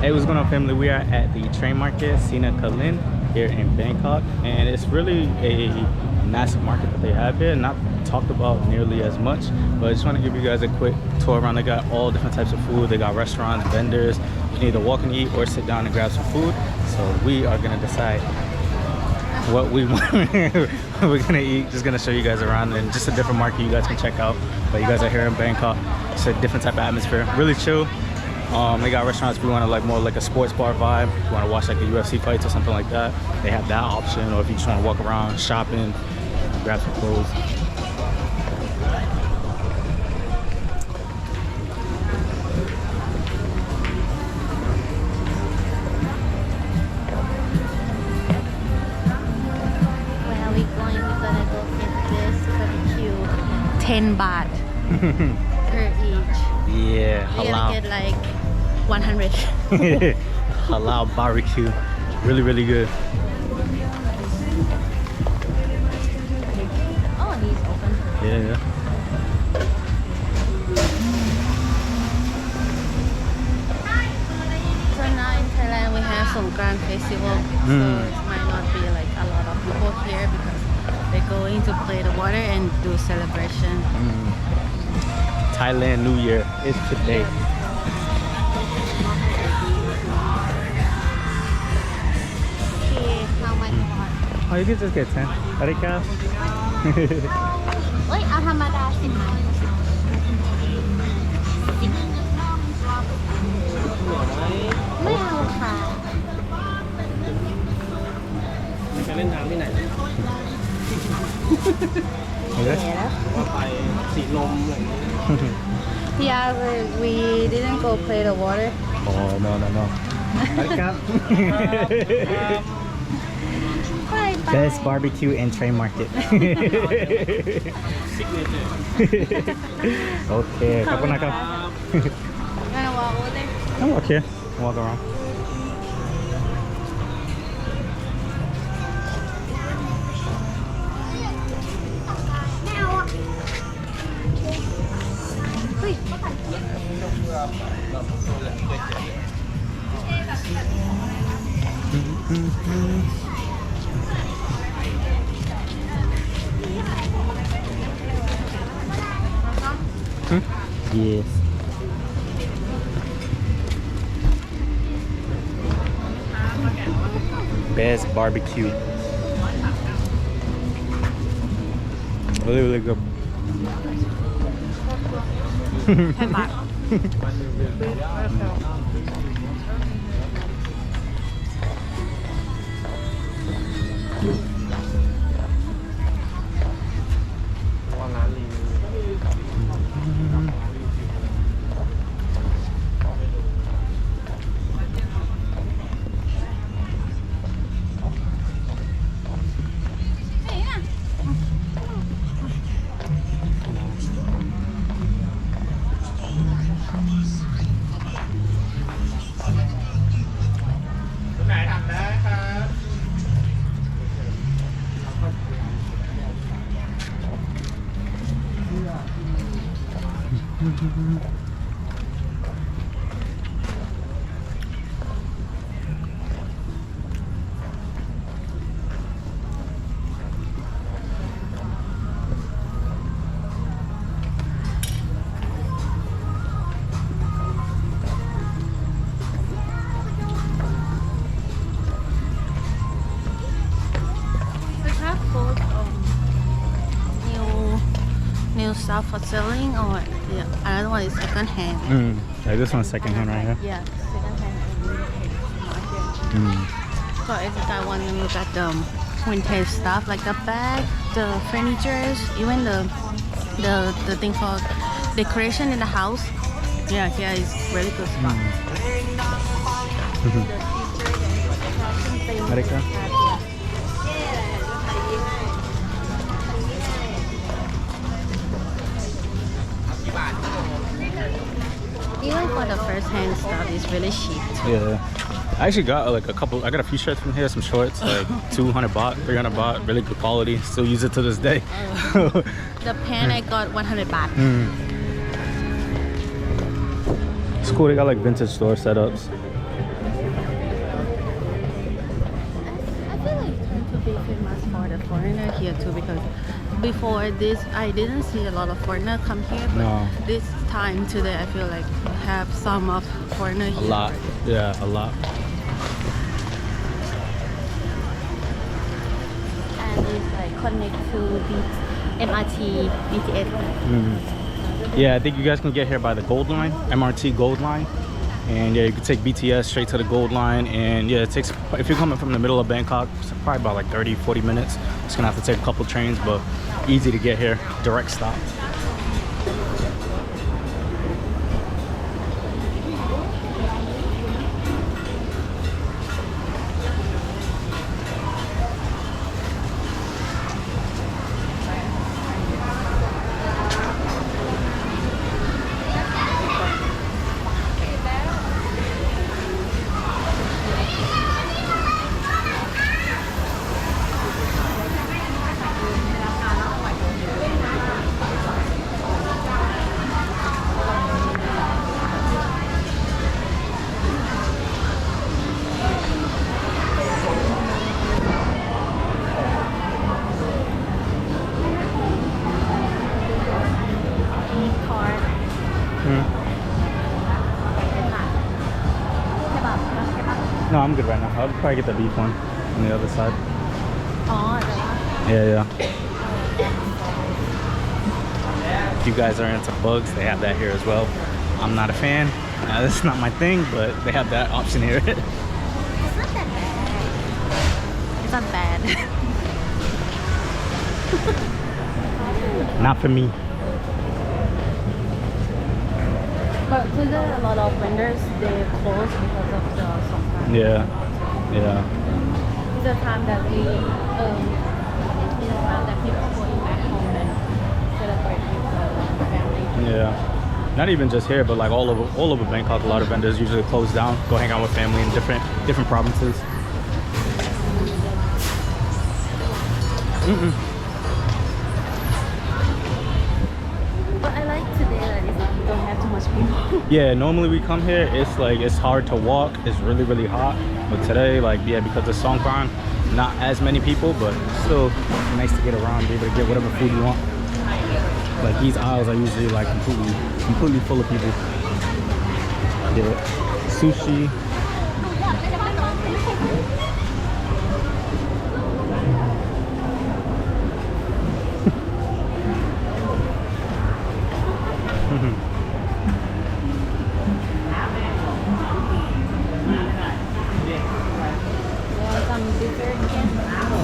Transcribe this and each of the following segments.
Hey, what's going on, family? We are at the train market, Srinakarin, here in Bangkok, and it's really a massive market that they have here, not talked about nearly as much, but I just want to give you guys a quick tour around. They got all different types of food. They got restaurants, vendors. You can either walk and eat or sit down and grab some food. So we are gonna decide what we want. We're gonna eat. Just gonna show you guys around, and just a different market you guys can check out. But you guys are here in Bangkok. It's a different type of atmosphere, really chill. They got restaurants if you want to like more like a sports bar vibe. If you want to watch like the UFC fights or something like that, they have that option. Or if you just want to walk around shopping, grab some clothes. Where are we going? We're gonna go get this barbecue. 10 baht per each. Yeah, We're halal. gonna get like 100. Halal barbecue, really good. Oh, he's open. Yeah. So now in Thailand we have Songkran festival. So it might not be like a lot of people here because they're going to play the water and do celebration. Thailand New Year is today. Okay, how much more? Oh, you can just get 10. Arika. เอ้ยเอาธรรมดา10 บาท ไม่เอาค่ะ จะเล่นน้ำที่ไหน Okay. ว่าไปสีลมอะไรอย่างเงี้ย Yeah, we didn't go play the water. Oh, no. Arika. Bye bye. Best barbecue and train market. ซิกเนเจอร์ Okay, kapan. Gonna walk over there. I'm okay. Walk around. Yes. Best barbecue. Really good. 10 บาท ว่าร้านรีวิว ไหนทำได้ครับ We have both new stuff for selling, or another one is second hand. Like this one's second hand right here. Yeah, second hand. So if you guys want to look at the vintage stuff like the bag, the furnitures, even the thing for decoration in the house. Yeah, here is really good spot. Arika. Even for the first hand stuff, it's really cheap too. Yeah. I actually got like a couple. I got a few shirts from here, some shorts, like 200 baht, 300 baht, really good quality. Still use it to this day. The pen I got 100 baht. It's cool. They got like vintage store setups. big famous for the foreigner here too, because before this I didn't see a lot of foreigner come here, but No. this time today I feel like have some of foreigner A here. lot. Yeah, a lot. And it's like connect to the MRT, BTS. Yeah, I think you guys can get here by the Gold Line, MRT Gold Line. And yeah, you can take BTS straight to the Gold Line. And yeah, it takes, if you're coming from the middle of Bangkok, it's probably about like 30-40 minutes. Just gonna have to take a couple trains, but easy to get here, direct stop. No, I'm good right now. I'll probably get the beef one on the other side. Oh, Yeah. If you guys are into bugs, they have that here as well. I'm not a fan. That's not my thing, but they have that option here. it's not that bad. It's not bad. Not for me. But today a lot of vendors they close because of the Songkran. Yeah. It's a time that we that people going back home and celebrate with the family. Yeah. Not even just here, but like all over Bangkok, a lot of vendors usually close down, go hang out with family in different provinces. But I like today that it don't have too much people. Yeah, normally we come here, it's hard to walk, it's really hot. But today, like, yeah, because of Songkran, not as many people, but still nice to get around, be able to get whatever food you want. Like these aisles are usually like completely full of people. Yeah, sushi. Some dessert again.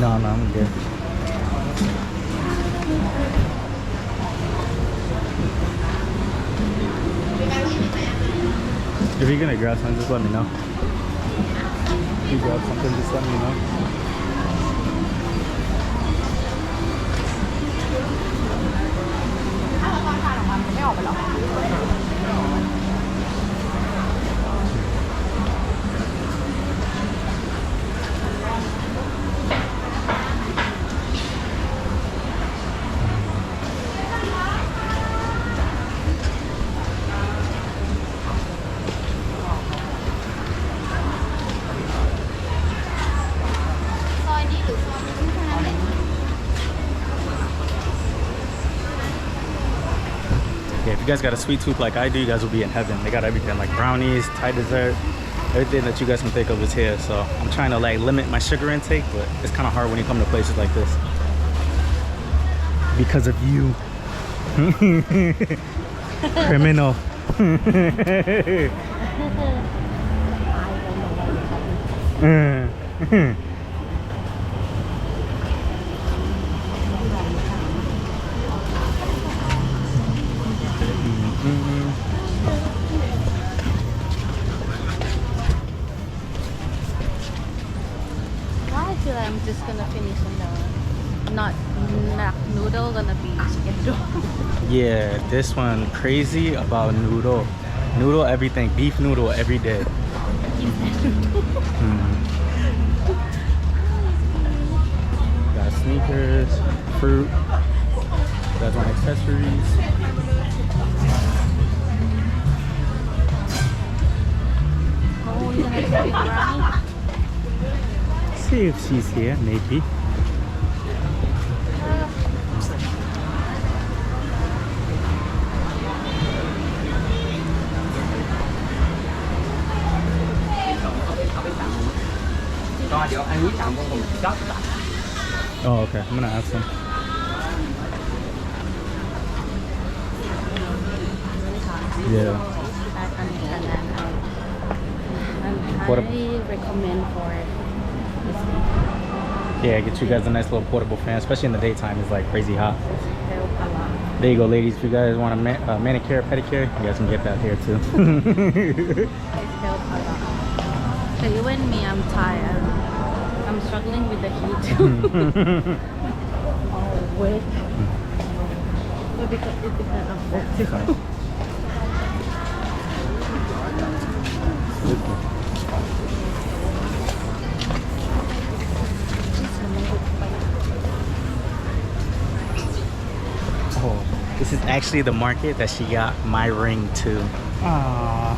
No, I'm good. If you're gonna grab something, just let me know. If you grab something, just let me know. Yeah, if you guys got a sweet tooth like I do, you guys will be in heaven. They got everything, like brownies, Thai dessert, everything that you guys can think of is here. So I'm trying to like limit my sugar intake, but it's kind of hard when you come to places like this. Because of you. Criminal. Why I feel like I'm just gonna finish in the not noodle, gonna be chicken noodle. Yeah, this one crazy about noodle. Noodle everything, beef noodle every day. Got sneakers, fruit, got my accessories. Oh, you're gonna take it brownie? See if she's here, maybe. anh muốn chọn con một chót đã. Oh, okay. I'm gonna ask him. Yeah. I What a- highly recommend for this thing. Yeah, get you guys a nice little portable fan, especially in the daytime. It's like crazy hot. Help a lot. There you go, ladies. If you guys want a manicure, pedicure, you guys can get that here too. It helps a lot. So even me, I'm tired. I'm struggling with the heat. Oh, wait. But because it's because of that too. Oh, this is actually the market that she got my ring to. Aww.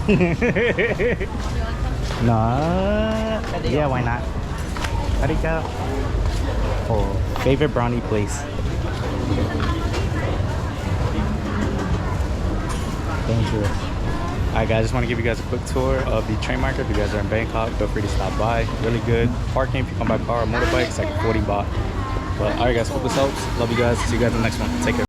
No. Yeah, why not? How'd it go? Oh, favorite brownie place. Dangerous. Alright guys, just want to give you guys a quick tour of the train market. If you guys are in Bangkok, feel free to stop by. Really good. Parking if you come by car or motorbike, it's like 40 baht. But alright guys, hope this helps. Love you guys. See you guys in the next one. Take care.